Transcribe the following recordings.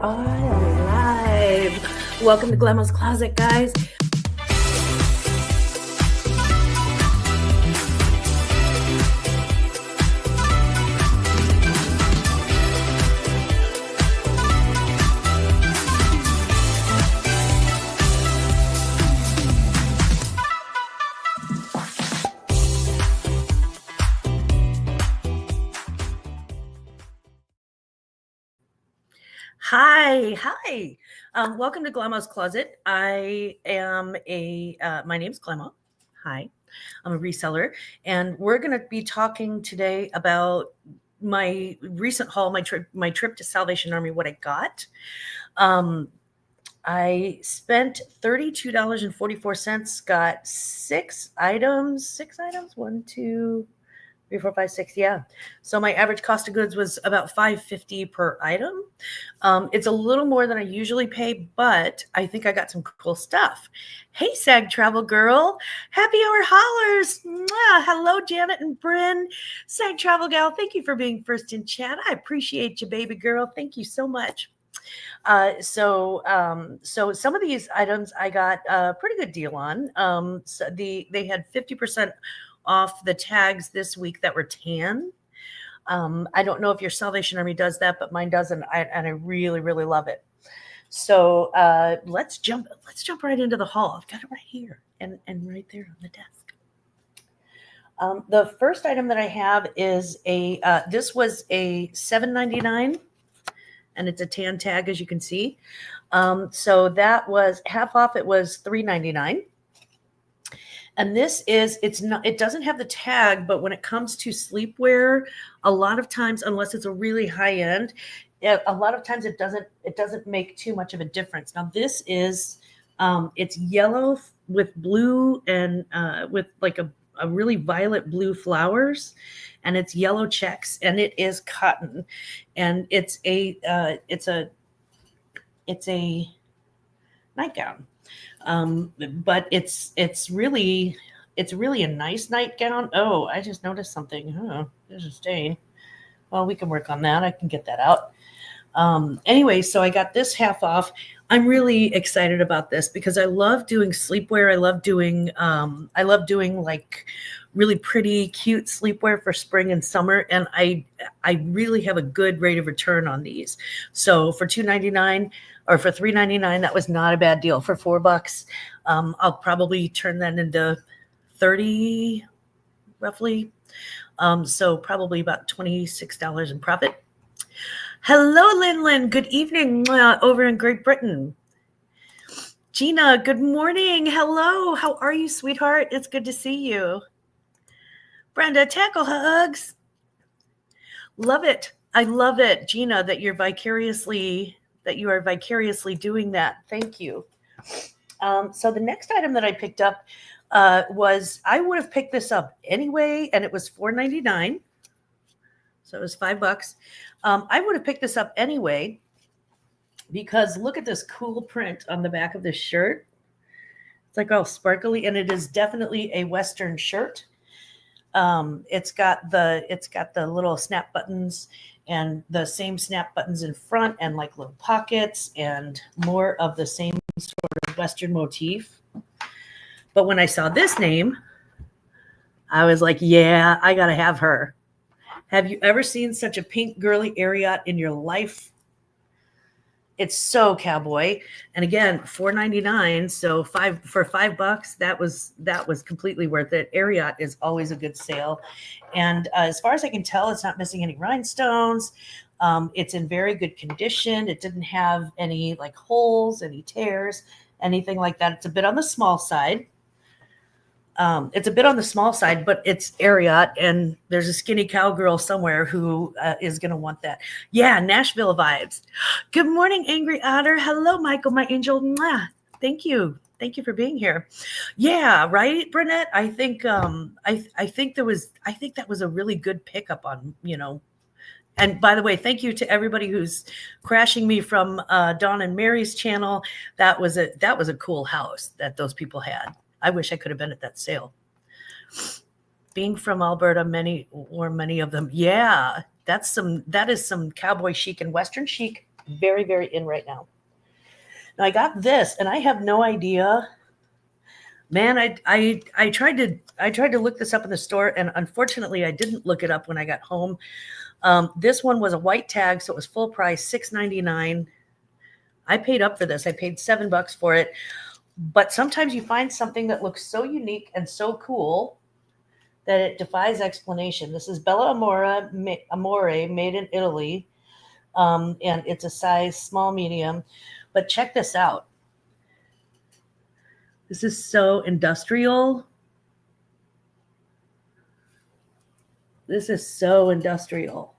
on live. Welcome to Glamma's Closet, guys. Hi. Welcome to Glamma's Closet. I am my name's Glamma. Hi, I'm a reseller, and we're going to be talking today about my recent haul, my trip to Salvation Army, what I got. I spent $32.44, got six items, 1, 2, 3, 4, 5, 6. Yeah. So my average cost of goods was about $5.50 per item. It's a little more than I usually pay, but I think I got some cool stuff. Hey, Sag Travel Girl. Happy Hour Hollers. Mwah. Hello, Janet and Bryn. Sag Travel Gal, thank you for being first in chat. I appreciate you, baby girl. Thank you so much. So some of these items I got a pretty good deal on. So they had 50% off the tags this week that were tan. I don't know if your Salvation Army does that, but mine does, and I really, really love it. So let's jump right into the haul. I've got it right here and right there on the desk. The first item that I have is this was a $7.99, and it's a tan tag, as you can see. So that was half off. It was $3.99. And this is, it doesn't have the tag, but when it comes to sleepwear, a lot of times, unless it's a really high end, a lot of times it doesn't make too much of a difference. Now this is, it's yellow with blue and with like a really violet blue flowers, and it's yellow checks, and it is cotton, and it's a nightgown. But it's really a nice nightgown. Oh, I just noticed something. Oh, there's a stain. Well, we can work on that. I can get that out. Anyway, so I got this half off. I'm really excited about this because I love doing sleepwear. I love doing like really pretty, cute sleepwear for spring and summer. And I really have a good rate of return on these. So for $2.99 or for $3.99, that was not a bad deal. For $4, I'll probably turn that into 30 roughly. So probably about $26 in profit. Hello, Lynn. Good evening over in Great Britain. Gina, good morning. Hello. How are you, sweetheart? It's good to see you. Brenda, tackle hugs. Love it. I love it, Gina, that you are vicariously doing that. Thank you. So the next item that I picked up was, I would have picked this up anyway, and it was $4.99. So it was $5. I would have picked this up anyway because look at this cool print on the back of this shirt. It's like all sparkly, and it is definitely a Western shirt. It's got the little snap buttons and the same snap buttons in front and like little pockets and more of the same sort of Western motif. But when I saw this name, I was like, yeah, I got to have her. Have you ever seen such a pink girly Ariat in your life? It's so cowboy. And again, $4.99. So for $5, that was completely worth it. Ariat is always a good sale. And as far as I can tell, it's not missing any rhinestones. It's in very good condition. It didn't have any like holes, any tears, anything like that. It's a bit on the small side. But it's Ariat, and there's a skinny cowgirl somewhere who is going to want that. Yeah, Nashville vibes. Good morning, Angry Otter. Hello, Michael, my angel. Mwah. Thank you for being here. Yeah, right, Burnett. I think that was a really good pickup on, And by the way, thank you to everybody who's crashing me from Dawn and Mary's channel. That was a cool house that those people had. I wish I could have been at that sale. Being from Alberta, many of them. Yeah, that is some cowboy chic and Western chic. Very, very in right now. Now I got this, and I have no idea. Man, I tried to look this up in the store, and unfortunately, I didn't look it up when I got home. This one was a white tag, so it was full price, $6.99. I paid up for this. I paid $7 for it. But sometimes you find something that looks so unique and so cool that it defies explanation. This is Bella Amore, made in Italy, and it's a size small medium. But check this out. This is so industrial. This is so industrial.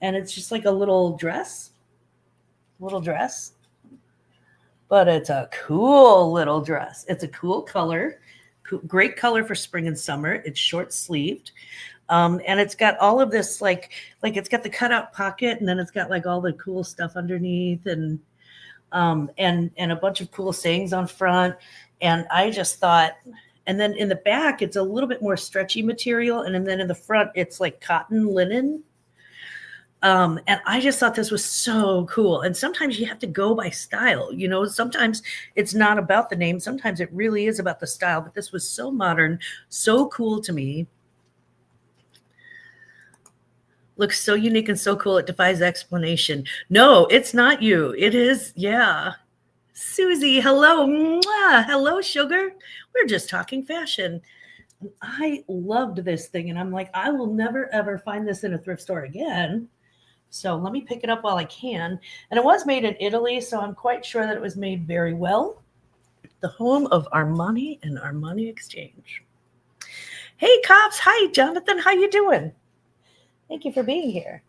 And it's just like a little dress. But it's a cool little dress. It's a cool color, great color for spring and summer. It's short sleeved. And it's got all of this, like it's got the cutout pocket, and then it's got like all the cool stuff underneath, and a bunch of cool sayings on front. And I just thought, and then in the back, it's a little bit more stretchy material. And then in the front, it's like cotton linen. And I just thought this was so cool. And sometimes you have to go by style, sometimes it's not about the name. Sometimes it really is about the style, but this was so modern, so cool to me. Looks so unique and so cool. It defies explanation. No, it's not you. It is. Yeah. Susie, hello. Mwah. Hello, sugar. We're just talking fashion. I loved this thing. And I'm like, I will never, ever find this in a thrift store again. So let me pick it up while I can. And it was made in Italy, so I'm quite sure that it was made very well. The home of Armani and Armani Exchange. Hey, Cops. Hi, Jonathan. How you doing? Thank you for being here.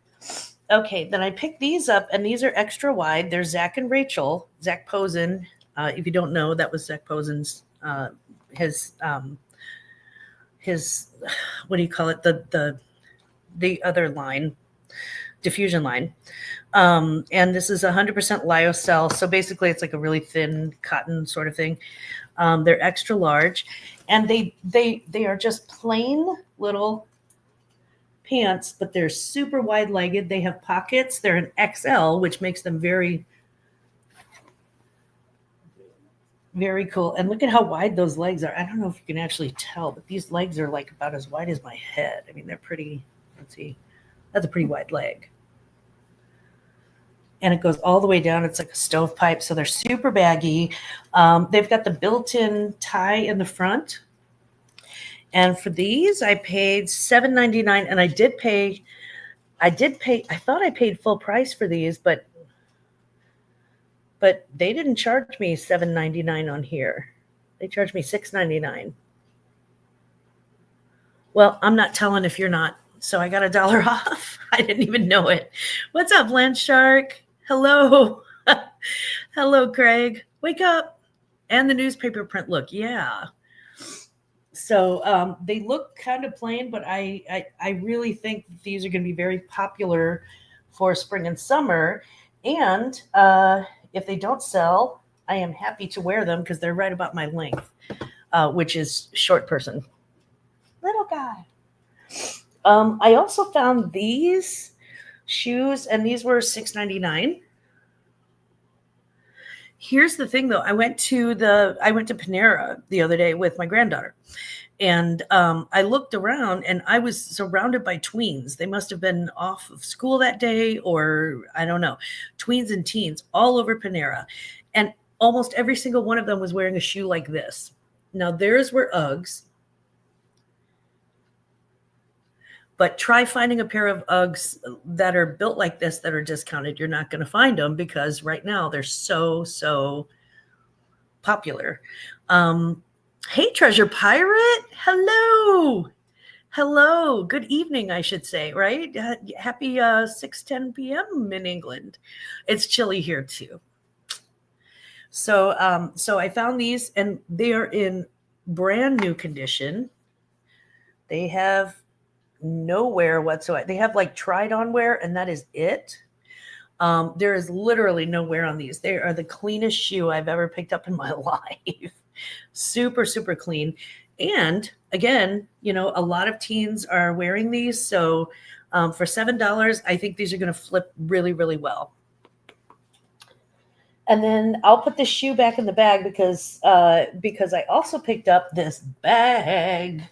Okay, then I picked these up, and these are extra wide. They're Zach and Rachel. Zach Posen. If you don't know, that was Zach Posen's his what do you call it? The other line, diffusion line. And this is 100% lyocell. So basically it's like a really thin cotton sort of thing. They're extra large, and they are just plain little pants, but they're super wide legged. They have pockets. They're an XL, which makes them very, very cool. And look at how wide those legs are. I don't know if you can actually tell, but these legs are like about as wide as my head. I mean, they're pretty, let's see, that's a pretty wide leg. And it goes all the way down. It's like a stovepipe. So they're super baggy. They've got the built-in tie in the front. And for these, I paid $7.99, and I thought I paid full price for these, but they didn't charge me $7.99 on here. They charged me $6.99. Well, I'm not telling if you're not. So I got $1 off. I didn't even know it. What's up, Land Shark? Hello. Hello, Craig. Wake up. And the newspaper print look. Yeah. So they look kind of plain, but I really think these are going to be very popular for spring and summer. And if they don't sell, I am happy to wear them because they're right about my length, which is short person. Little guy. I also found these shoes, and these were $6.99. Here's the thing, though. I went to Panera the other day with my granddaughter, and I looked around, and I was surrounded by tweens. They must have been off of school that day, or I don't know, tweens and teens all over Panera, and almost every single one of them was wearing a shoe like this. Now, theirs were Uggs, but try finding a pair of Uggs that are built like this that are discounted. You're not going to find them because right now they're so popular. Hey, Treasure Pirate. Hello. Good evening, I should say, right? Happy 6:10 p.m. in England. It's chilly here too. So I found these, and they are in brand new condition. They have no wear whatsoever. They have like tried on wear, and that is it. There is literally no wear on these. They are the cleanest shoe I've ever picked up in my life. Super clean. And again, a lot of teens are wearing these, so For $7, I think these are going to flip really, really well. And then I'll put this shoe back in the bag because I also picked up this bag.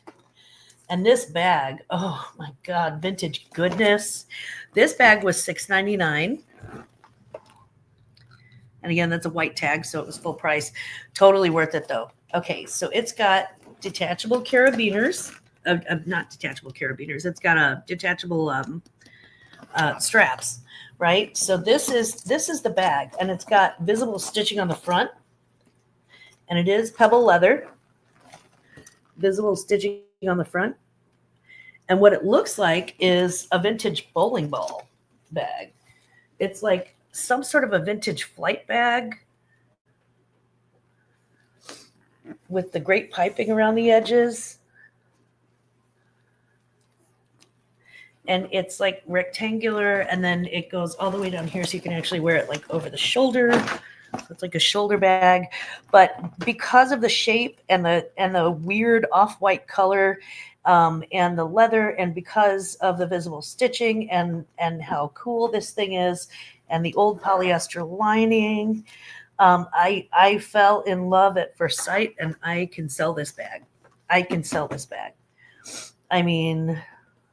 And this bag, oh my God, vintage goodness. This bag was $6.99. And again, that's a white tag, so it was full price. Totally worth it though. Okay, so it's got detachable carabiners. Not detachable carabiners. It's got a detachable straps, right? So this is the bag, and it's got visible stitching on the front, and it is pebble leather. Visible stitching on the front, and what it looks like is a vintage bowling ball bag. It's like some sort of a vintage flight bag with the great piping around the edges. And it's like rectangular, and then it goes all the way down here, so you can actually wear it like over the shoulder. It's like a shoulder bag, but because of the shape and the weird off-white color, and the leather, and because of the visible stitching and how cool this thing is, and the old polyester lining, I fell in love at first sight, and I can sell this bag. I mean,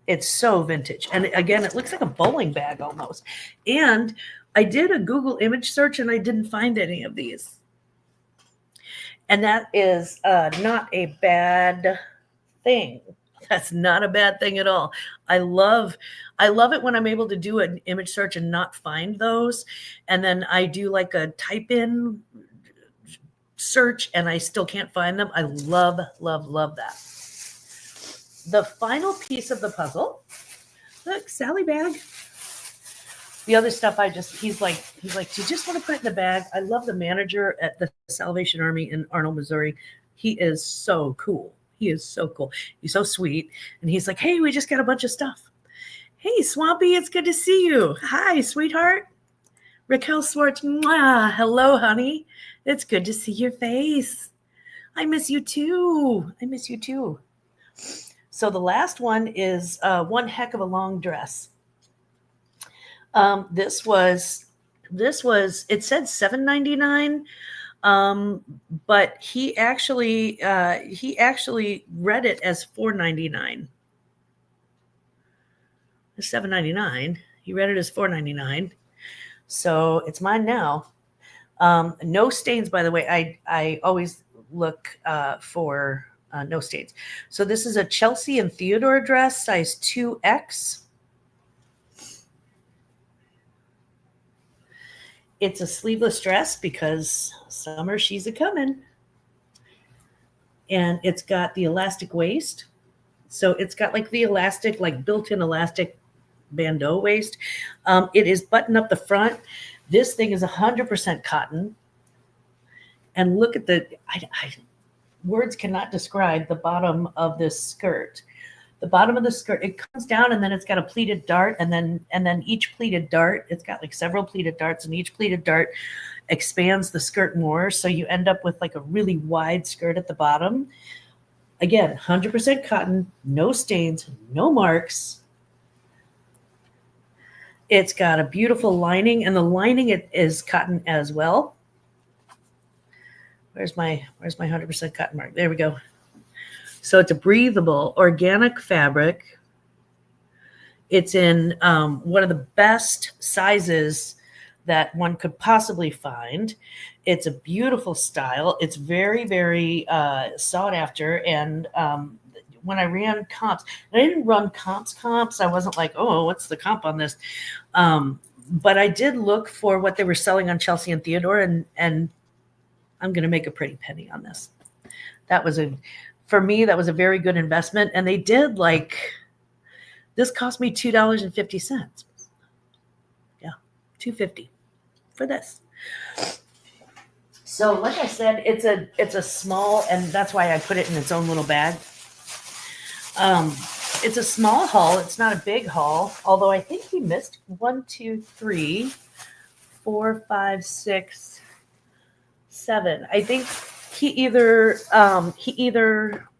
it's so vintage. And again, it looks like a bowling bag almost. And I did a Google image search and I didn't find any of these. And that is not a bad thing. That's not a bad thing at all. I love it when I'm able to do an image search and not find those. And then I do like a type in search and I still can't find them. I love, love, love that. The final piece of the puzzle. Look, Sally bag. The other stuff he's like, do you just want to put it in the bag? I love the manager at the Salvation Army in Arnold, Missouri. He is so cool. He's so sweet. And he's like, hey, we just got a bunch of stuff. Hey, Swampy, it's good to see you. Hi, sweetheart. Raquel Swartz. Mwah. Hello, honey. It's good to see your face. I miss you too. So the last one is one heck of a long dress. This was it said $7.99, but he actually read it as $4.99. It's $7.99. He read it as $4.99. So it's mine now. No stains, by the way. I always look for no stains. So this is a Chelsea and Theodore dress, size 2X. It's a sleeveless dress because summer she's a coming. And it's got the elastic waist. So it's got like the elastic, like built-in elastic bandeau waist. It is buttoned up the front. This thing is 100% cotton. And look at the, words cannot describe the bottom of this skirt. The bottom of the skirt, it comes down and then it's got a pleated dart, and then each pleated dart, it's got like several pleated darts, and each pleated dart expands the skirt more. So you end up with like a really wide skirt at the bottom. Again, 100% cotton, no stains, no marks. It's got a beautiful lining, and the lining is cotton as well. Where's my 100% cotton mark? There we go. So it's a breathable, organic fabric. It's in one of the best sizes that one could possibly find. It's a beautiful style. It's very, very sought after. And when I ran comps, and I didn't run comps. I wasn't like, oh, what's the comp on this? But I did look for what they were selling on Chelsea and Theodore, and I'm going to make a pretty penny on this. For me, that was a very good investment. And they did this cost me $2.50. Yeah, $2.50 for this. So like I said, it's a small, and that's why I put it in its own little bag. It's a small haul. It's not a big haul, although I think he missed 1, 2, 3, 4, 5, 6, 7. I think he either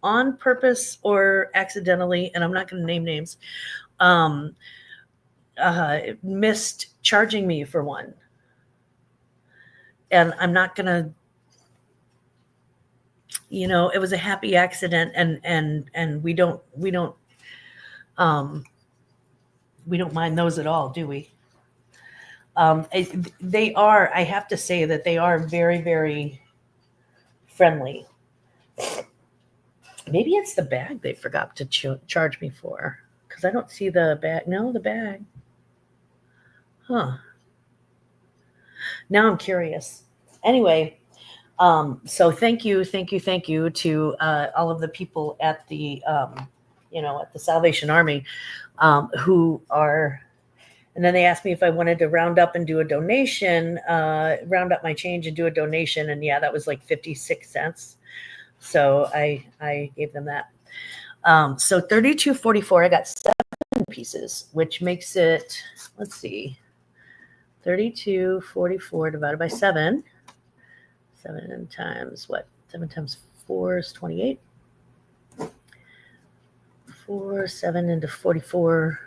on purpose or accidentally, and I'm not going to name names, missed charging me for one. And I'm not going to, it was a happy accident, and we don't mind those at all, do we? They are, I have to say that they are very, very friendly. Maybe it's the bag they forgot to charge me for, because I don't see the bag. No, the bag. Huh. Now I'm curious. Anyway, so thank you to all of the people at the, at the Salvation Army, who are. And then they asked me if I wanted to round up and do a donation, round up my change and do a donation. And yeah, that was like 56 cents. So I gave them that. So $32.44, I got 7 pieces, which makes it, let's see, $32.44 divided by 7. 7 times what? 7 times 4 is 28. 7 into 44.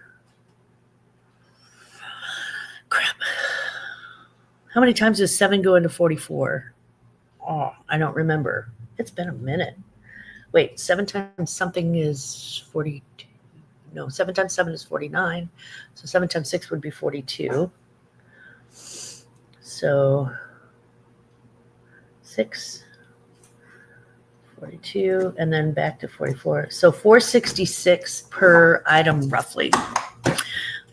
Crap. How many times does 7 go into 44? Oh, I don't remember. It's been a minute. Wait, 7 times something is 42. No, 7 times 7 is 49. So 7 times 6 would be 42. So 6, 42, and then back to 44. So $4.66 per item, roughly.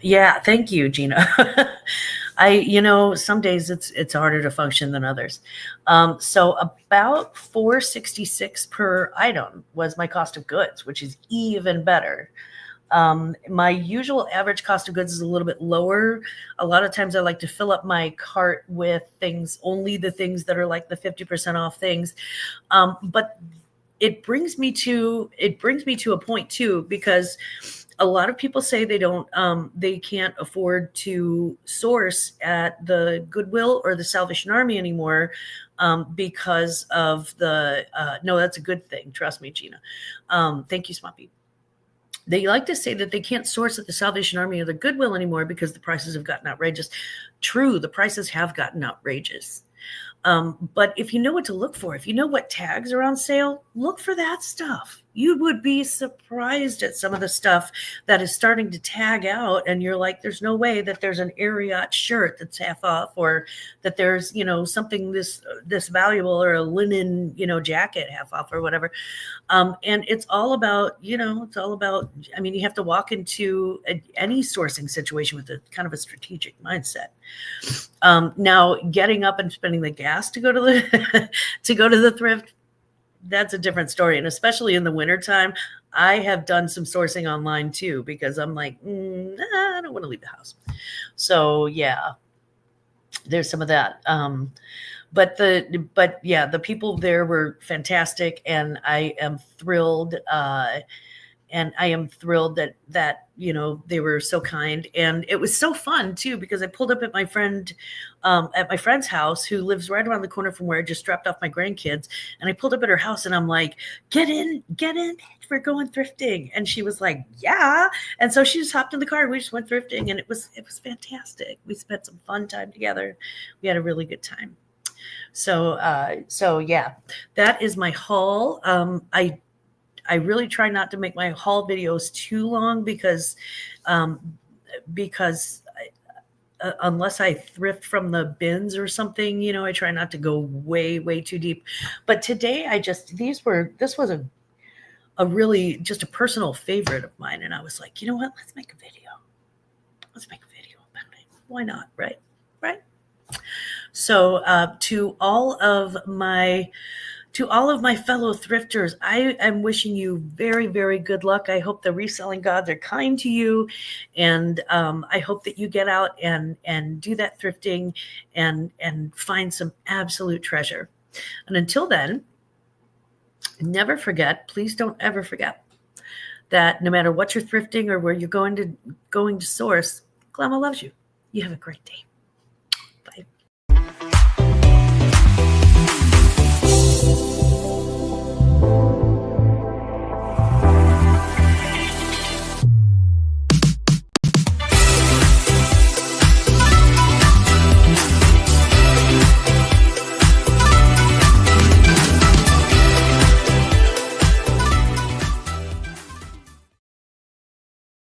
Yeah, thank you, Gina. Some days it's harder to function than others. So about $4.66 per item was my cost of goods, which is even better. My usual average cost of goods is a little bit lower. A lot of times I like to fill up my cart with things, only the things that are like the 50% off things. But it brings me to a point too, because a lot of people say they can't afford to source at the Goodwill or the Salvation Army anymore, because of the, no, that's a good thing. Trust me, Gina. Thank you, Smoppy. They like to say that they can't source at the Salvation Army or the Goodwill anymore because the prices have gotten outrageous. True, the prices have gotten outrageous. But if you know what to look for, if you know what tags are on sale, look for that stuff. You would be surprised at some of the stuff that is starting to tag out, and you're like, there's no way that there's an Ariat shirt that's half off, or that there's, something this valuable, or a linen, jacket half off or whatever. And it's all about, you have to walk into any sourcing situation with a kind of a strategic mindset. Now getting up and spending the gas to go to the thrift, that's a different story. And especially in the wintertime, I have done some sourcing online too, because I'm like, I don't want to leave the house. So yeah, there's some of that. But the people there were fantastic, and I am thrilled. And I am thrilled that they were so kind, and it was so fun too, because I pulled up at my friend's house, who lives right around the corner from where I just dropped off my grandkids. And I pulled up at her house, and I'm like, get in, we're going thrifting. And she was like, yeah. And so she just hopped in the car, and we just went thrifting, and it was fantastic. We spent some fun time together. We had a really good time. So yeah, that is my haul. I really try not to make my haul videos too long, because unless I thrift from the bins or something, I try not to go way, way too deep. But today this was a really just a personal favorite of mine. And I was like, you know what, let's make a video. Let's make a video about it. Why not? Right. So to all of my fellow thrifters, I am wishing you very, very good luck. I hope the reselling gods are kind to you. And I hope that you get out and do that thrifting and find some absolute treasure. And until then, never forget, please don't ever forget, that no matter what you're thrifting or where you're going to source, Glamma loves you. You have a great day.